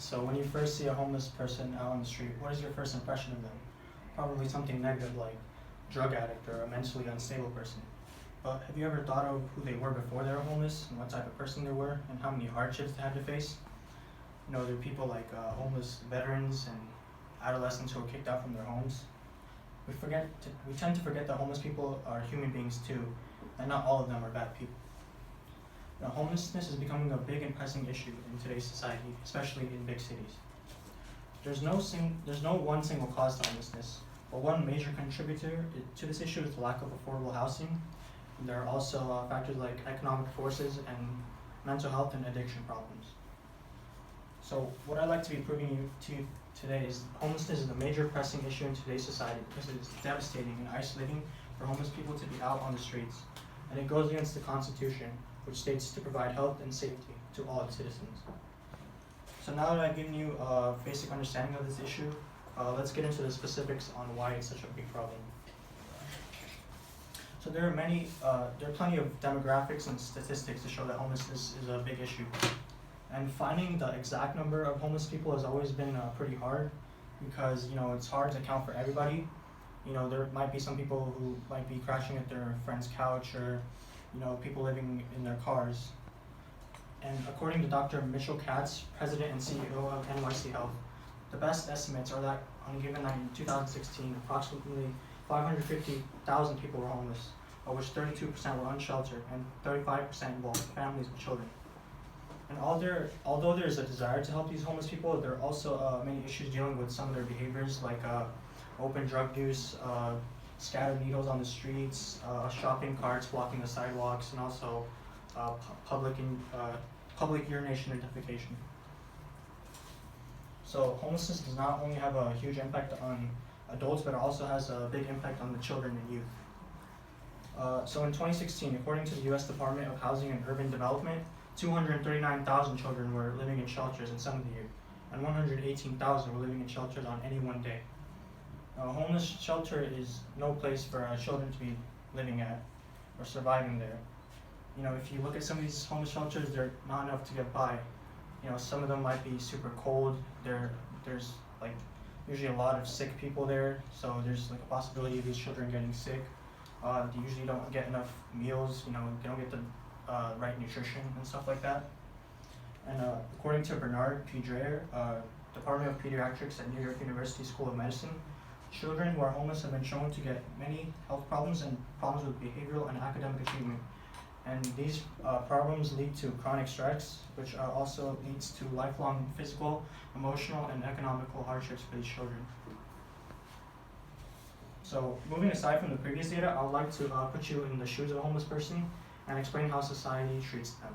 So when you first see a homeless person out on the street, what is your first impression of them? Probably something negative like drug addict or a mentally unstable person. But have you ever thought of who they were before they were homeless and what type of person they were and how many hardships they had to face? There are people like homeless veterans and adolescents who were kicked out from their homes. We tend to forget that homeless people are human beings too, and not all of them are bad people. Homelessness is becoming a big and pressing issue in today's society, especially in big cities. There's no one single cause to homelessness, but one major contributor to this issue is the lack of affordable housing. And there are also factors like economic forces and mental health and addiction problems. So what I'd like to be proving to you today is homelessness is a major pressing issue in today's society because it is devastating and isolating for homeless people to be out on the streets. And it goes against the Constitution, which states to provide health and safety to all its citizens. So now that I've given you a basic understanding of this issue, let's get into the specifics on why it's such a big problem. So there are plenty of demographics and statistics to show that homelessness is a big issue. And finding the exact number of homeless people has always been pretty hard because it's hard to account for everybody. There might be some people who might be crashing at their friend's couch or people living in their cars. And according to Dr. Mitchell Katz, President and CEO of NYC Health, the best estimates are that on a given night in 2016, approximately 550,000 people were homeless, of which 32% were unsheltered and 35% involved families with children. And although there is a desire to help these homeless people, there are also many issues dealing with some of their behaviors, like open drug use, scattered needles on the streets, shopping carts blocking the sidewalks, and also public urination and defecation. So homelessness does not only have a huge impact on adults, but it also has a big impact on the children and youth. So in 2016, according to the U.S. Department of Housing and Urban Development, 239,000 children were living in shelters in some of the year, and 118,000 were living in shelters on any one day. A homeless shelter is no place for children to be living at or surviving there. If you look at some of these homeless shelters, they're not enough to get by. Some of them might be super cold. There's usually a lot of sick people there, so there's a possibility of these children getting sick. They usually don't get enough meals. They don't get the right nutrition and stuff like that. And according to Bernard P. Dreyer, Department of Pediatrics at New York University School of Medicine, children who are homeless have been shown to get many health problems and problems with behavioral and academic achievement. And these problems lead to chronic stress, which also leads to lifelong physical, emotional, and economical hardships for these children. So moving aside from the previous data, I would like to put you in the shoes of a homeless person and explain how society treats them.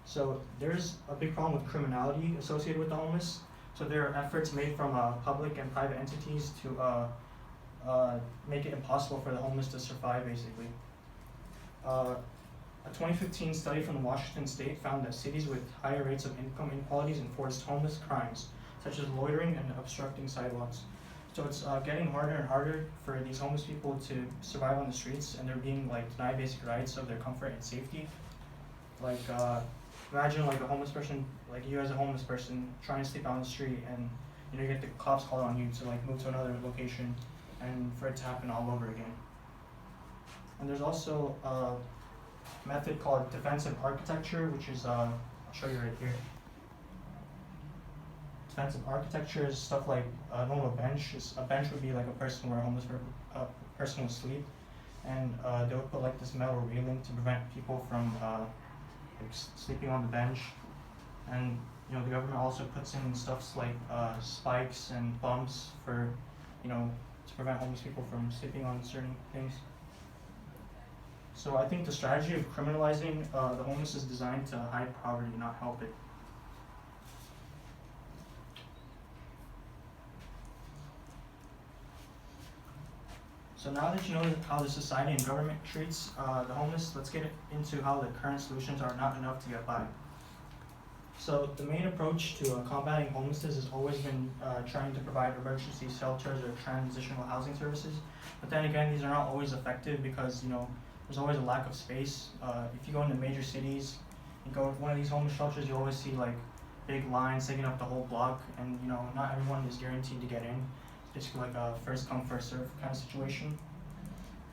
So there's a big problem with criminality associated with the homeless. So there are efforts made from public and private entities to make it impossible for the homeless to survive, basically. A 2015 study from Washington State found that cities with higher rates of income inequalities enforced homeless crimes, such as loitering and obstructing sidewalks. So it's getting harder and harder for these homeless people to survive on the streets, and they're being denied basic rights of their comfort and safety. Imagine a homeless person, you as a homeless person, trying to sleep out on the street, and you get the cops called on you to move to another location, and for it to happen all over again. And there's also a method called defensive architecture, which is I'll show you right here. Defensive architecture is stuff like a normal bench. A bench would be a person where a homeless person would sleep, and they would put this metal railing to prevent people from sleeping on the bench. And the government also puts in stuff like spikes and bumps for to prevent homeless people from sleeping on certain things. So I think the strategy of criminalizing the homeless is designed to hide poverty, not help it. So now that you know how the society and government treats the homeless, let's get into how the current solutions are not enough to get by. So the main approach to combating homelessness has always been trying to provide emergency shelters or transitional housing services. But then again, these are not always effective because there's always a lack of space. If you go into major cities and go to one of these homeless shelters, you always see big lines taking up the whole block, and not everyone is guaranteed to get in. It's basically like a first come first serve kind of situation.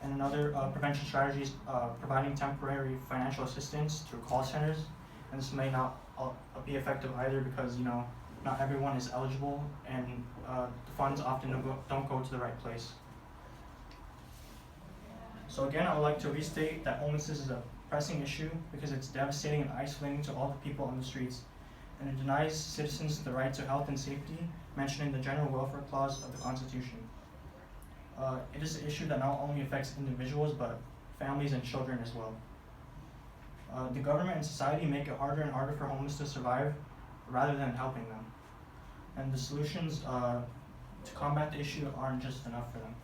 And another prevention strategy is providing temporary financial assistance through call centers, and this may not be effective either because not everyone is eligible, and the funds often don't go to the right place. So again, I would like to restate that homelessness is a pressing issue because it's devastating and isolating to all the people on the streets, and it denies citizens the right to health and safety mentioned in the General Welfare Clause of the Constitution. It is an issue that not only affects individuals, but families and children as well. The government and society make it harder and harder for homeless to survive rather than helping them. And the solutions to combat the issue aren't just enough for them.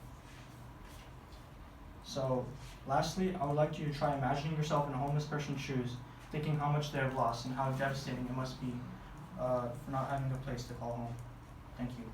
So lastly, I would like you to try imagining yourself in a homeless person's shoes, thinking how much they have lost and how devastating it must be for not having a place to call home. Thank you.